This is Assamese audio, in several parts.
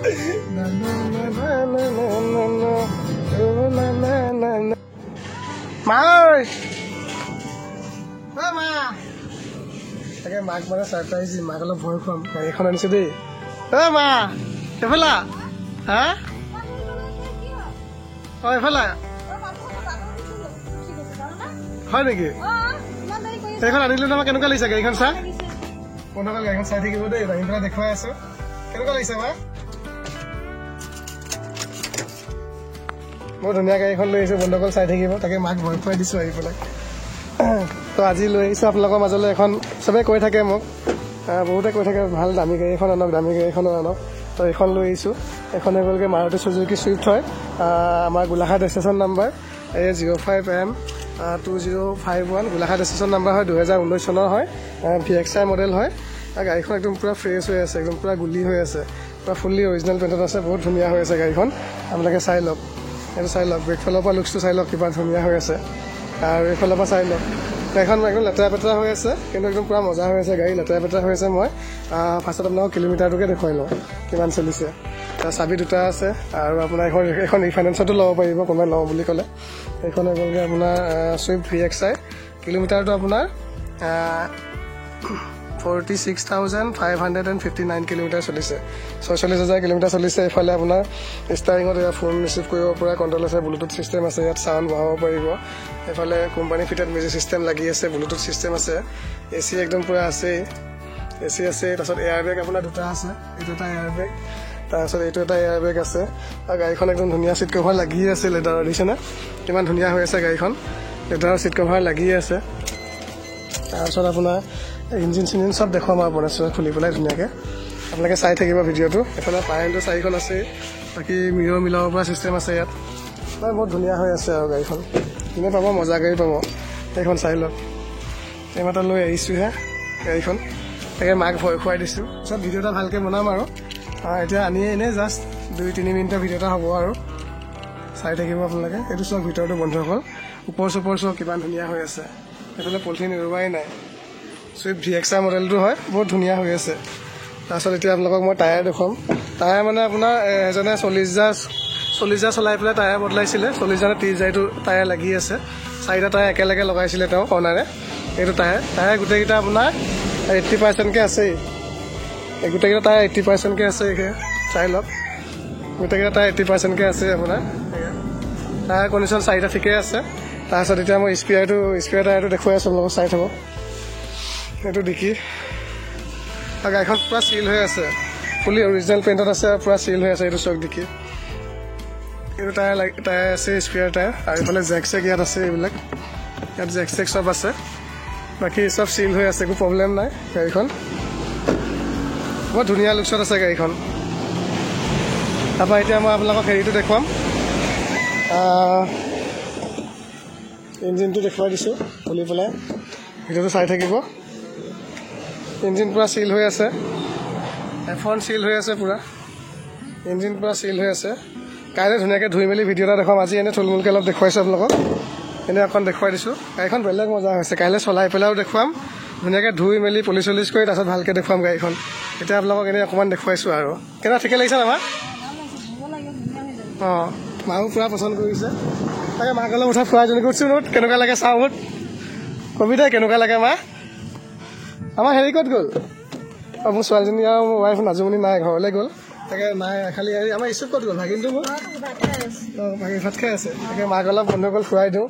তাকে মাক মানে ছাৰপ্ৰাইজ দিম, মাক অলপ ভয় খুৱাম। গাড়ীখন আনিছো দেই। মা এইফালে হা এইফালে হয় নেকি? এইখন আনিলো নহয়। কেনেকুৱা লাগিছে গাড়ীখন? চা বন্ধুসকল, গাড়ীখন চাই থাকিব দেই, দাঙি পেলাই দেখুৱাই আছো। কেনেকুৱা লাগিছে মা? বৰ ধুনীয়া গাড়ীখন লৈ আহিছো, বন্ধুসকল চাই থাকিব। তাকে মাক ভয় খুৱাই দিছো আহি পেলাই। তো আজি লৈ আহিছোঁ আপোনালোকৰ মাজলৈ এখন। চবেই কৈ থাকে মোক, বহুতে কৈ থাকে ভাল দামী গাড়ী এখন আনক, দামী গাড়ী এখন আনক। তো এইখন লৈ আহিছোঁ। এখন হৈ গ'লগৈ মাৰুতি চুজুকি চুইফ্ট হয়। আমাৰ Golaghat station number A05M 2051 Golaghat station number হয়। 2019 চনৰ হয়। VXI মডেল হয়। গাড়ীখন একদম পূৰা ফ্ৰেছ হৈ আছে, একদম পূৰা গুলি হৈ আছে, পূৰা ফুল্লি অৰিজিনেল পেইণ্টত আছে। বহুত ধুনীয়া হৈ আছে গাড়ীখন, আপোনালোকে চাই লওক। এইটো চাই লওক, বেকফালৰ পৰা লুকছটো চাই লওক, কিমান ধুনীয়া হৈ আছে। আৰু এইফালৰ পৰা চাই লওক, গাড়ীখন একদম লেতেৰা পেতেৰা হৈ আছে, কিন্তু একদম পূৰা মজা হৈ আছে গাড়ী। লেতেৰা পেতেৰা হৈ আছে। মই ফাৰ্ষ্টত আপোনালোকক কিলোমিটাৰটোকে দেখুৱাই লওঁ কিমান চলিছে। তাৰ চাবি দুটা আছে। আৰু আপোনাৰ এখন ৰিফাইনেন্সতো ল'ব পাৰিব কোনোবাই লওঁ বুলি ক'লে। এইখন হৈ গ'লগৈ আপোনাৰ চুইফ্ট VXI। কিলোমিটাৰটো আপোনাৰ 46,559 কিলোমিটাৰ চলিছে। 46,000 কিলোমিটাৰ চলিছে। এইফালে আপোনাৰ ষ্টাৰিঙত ইয়াত ফোন ৰিচিভ কৰিব পৰা কণ্ট্ৰল আছে, ব্লুটুথ ছিষ্টেম আছে, ইয়াত চাউণ্ড বঢ়াব পাৰিব। এইফালে কোম্পানী ফিটেড মিউজিক ছিষ্টেম লাগি আছে, ব্লুটুথ ছিষ্টেম আছে, AC একদম পূৰা আছেই, AC আছে। তাৰপিছত এয়াৰ বেগ আপোনাৰ দুটা আছে, এইটো এটা এয়াৰ বেগ, তাৰপিছত এইটো এটা এয়াৰ বেগ আছে। আৰু গাড়ীখন একদম ধুনীয়া চিট কভাৰ লাগি আছে লেডাৰৰ, দিছেনে কিমান ধুনীয়া হৈ আছে গাড়ীখন। লেডাৰৰ চিট কভাৰ লাগি আছে। তাৰপিছত আপোনাৰ ইঞ্জিন চিঞ্জিন চব দেখুৱাম আপোনাৰ খুলি পেলাই ধুনীয়াকৈ, আপোনালোকে চাই থাকিব ভিডিঅ'টো। এইফালে পাৰেণ্টৰ চাৰিখন আছে, বাকী মিৰৰ মিলাব পৰা ছিষ্টেম আছে ইয়াত। বহুত ধুনীয়া হৈ আছে আৰু গাড়ীখন, যোনে পাব মজা গাড়ী পাব। সেইখন চাই লওক। এইমাত্ৰ লৈ আহিছোঁহে গাড়ীখন, তাকে মাক ভয় খুৱাই দিছোঁ। চব ভিডিঅ' এটা ভালকৈ বনাম আৰু এতিয়া আনি এনেই জাষ্ট 2-3 মিনিটৰ ভিডিঅ' এটা হ'ব আৰু চাই থাকিব আপোনালোকে। এইটো চব ভিতৰটো বন্ধুসকল, ওপৰ চোপৰ চব কিমান ধুনীয়া হৈ আছে। এইফালে পলিথিন এৰুৱাই নাই। চুইফ্ট VXI মডেলটো হয়, বহুত ধুনীয়া হৈ আছে। তাৰপিছত এতিয়া আপোনালোকক মই টায়াৰ দেখুৱাম। টায়াৰ মানে আপোনাৰ এজনে 40,000 চলাই পেলাই টায়াৰ বদলাইছিলে। 40,000 নে 30,000টো টায়াৰ লাগি আছে। 4টা টায়াৰ একেলগে লগাইছিলে তেওঁ কৰ্ণাৰে। এইটো টায়াৰ গোটেইকেইটা আপোনাৰ 80%কৈ আছেই। এই গোটেইকেইটা টায়াৰ 80%কৈ আছে। চাই লওক, গোটেইকেইটা টায়াৰ 80%কৈ আছে আপোনাৰ। টায়াৰ কণ্ডিশ্যন 4টা ঠিকেই আছে। তাৰপিছত এতিয়া মই স্পেয়াৰ টায়াৰটো দেখুৱাই আছোঁ, আপোনালোকক চাই থ'ব। এইটো দেখি আৰু গাড়ীখন পূৰা চিল হৈ আছে, ফুলি অৰিজিনেল পেইণ্টত আছে, পূৰা চিল হৈ আছে। এইটো চক দেখি এইটো টায়াৰ আছে, স্পেয়াৰ টায়াৰ। আৰু এইফালে জেক চেক ইয়াত আছে, এইবিলাক ইয়াত জেক চেক চব আছে। বাকী চব চিল হৈ আছে, একো প্ৰব্লেম নাই। গাড়ীখন বৰ ধুনীয়া লুকছত আছে গাড়ীখন। তাৰপৰা এতিয়া মই আপোনালোকক হেৰিটো দেখুৱাম, ইঞ্জিনটো দেখুৱাই দিছোঁ খুলি পেলাই, ভিডিঅ'টো চাই থাকিব। ইঞ্জিন পূৰা চিল হৈ আছে, F1 চিল হৈ আছে পূৰা, ইঞ্জিন পূৰা চিল হৈ আছে। কাইলৈ ধুনীয়াকৈ ধুই মেলি ভিডিঅ' এটা দেখুৱাম। আজি এনেই থুলমূলকৈ অলপ দেখুৱাইছোঁ আপোনালোকক, এনেই এখন দেখুৱাই দিছোঁ। গাড়ীখন বেলেগ মজা হৈছে। কাইলৈ চলাই পেলাইও দেখুৱাম, ধুনীয়াকৈ ধুই মেলি পলিচ কৰি তাৰপিছত ভালকৈ দেখুৱাম গাড়ীখন। এতিয়া আপোনালোকক এনেই অকণমান দেখুৱাইছোঁ আৰু। কেনেকুৱা ঠিকে লাগিছে আমাৰ? অঁ, মাও পূৰা পচন্দ কৰিছে। তাকে মাক অলপ উঠাই ফুৰাই জনী কৰিছোঁ নোট, কেনেকুৱা লাগে চাওঁ নোট, কবি দে কেনেকুৱা লাগে মা। আমাৰ হেৰি ক'ত গ'ল? অঁ, মোৰ ছোৱালীজনী আৰু মোৰ ৱাইফ নাজুমণি নাই, ঘৰলৈ গ'ল। তাকে নাই, খালি আমাৰ ইছ্যু ক'ত গ'ল? ভাগিনটো মোৰ ভাত খাই আছে। তাকে মাক অলপ বন্ধুসকল ফুৰাই দিওঁ,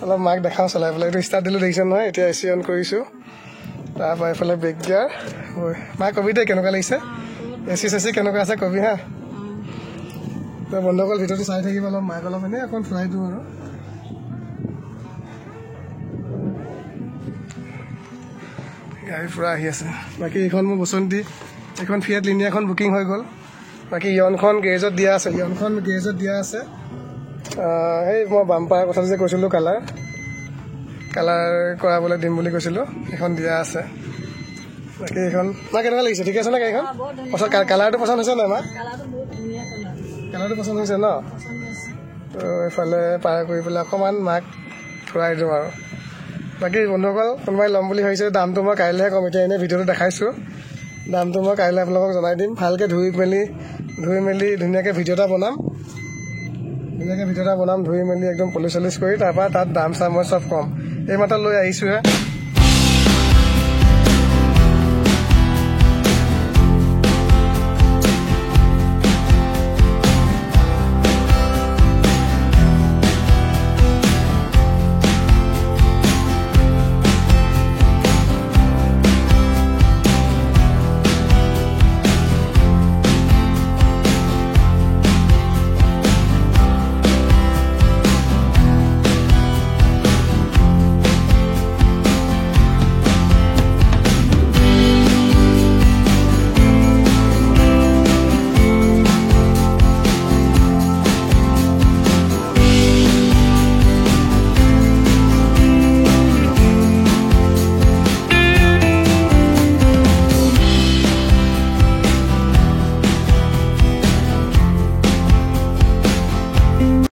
অলপ মাক দেখাওঁ চলাই পেলাই। এইটো ষ্টাৰ্ট দিলোঁ দেখিছে নহয়, এতিয়া AC অন কৰিছোঁ। তাৰপৰা এইফালে ব্ৰেক গিয়াৰ। মাক কবি দে কেনেকুৱা লাগিছে, AC কেনেকুৱা আছে কবি হা। বন্ধুসকল ভিডিঅ'টো চাই থাকিব, অলপ মাক অলপ এনেই অকণ ফুৰাই দিওঁ আৰু। গাড়ী পূৰা আহি আছে। বাকী এইখন মোৰ বসন্তী, এইখন ফিয়েট লিনিয়াখন বুকিং হৈ গ'ল। বাকী ইয়নখন গেৰেজত দিয়া আছে, সেই মই বাম্পাৰ কথাটো যে কৈছিলোঁ, কালাৰ কৰাবলৈ দিম বুলি কৈছিলোঁ, সেইখন দিয়া আছে। বাকী এইখন মা কেনেকুৱা লাগিছে? ঠিকে আছে নে গাড়ীখন? পচন্দ, কালাৰটো পচন্দ হৈছে নাই মা? কালাৰটো পচন্দ হৈছে ন? তো এইফালে পাৰ কৰি পেলাই অকণমান মাক ফুৰাই দিওঁ আৰু। বাকী বন্ধুসকল কোনোবাই ল'ম বুলি ভাবিছে, দামটো মই কাইলৈহে ক'ম, এতিয়া এনেই ভিডিঅ'টো দেখাইছোঁ। দামটো মই কাইলৈ আপোনালোকক জনাই দিম। ভালকৈ ধুই মেলি ধুনীয়াকৈ ভিডিঅ' এটা বনাম। ধুই মেলি একদম পলিচ চলিচ কৰি তাৰপৰা তাত দাম চাম মই চব ক'ম। এইমাত্ৰ লৈ আহিছোঁহে।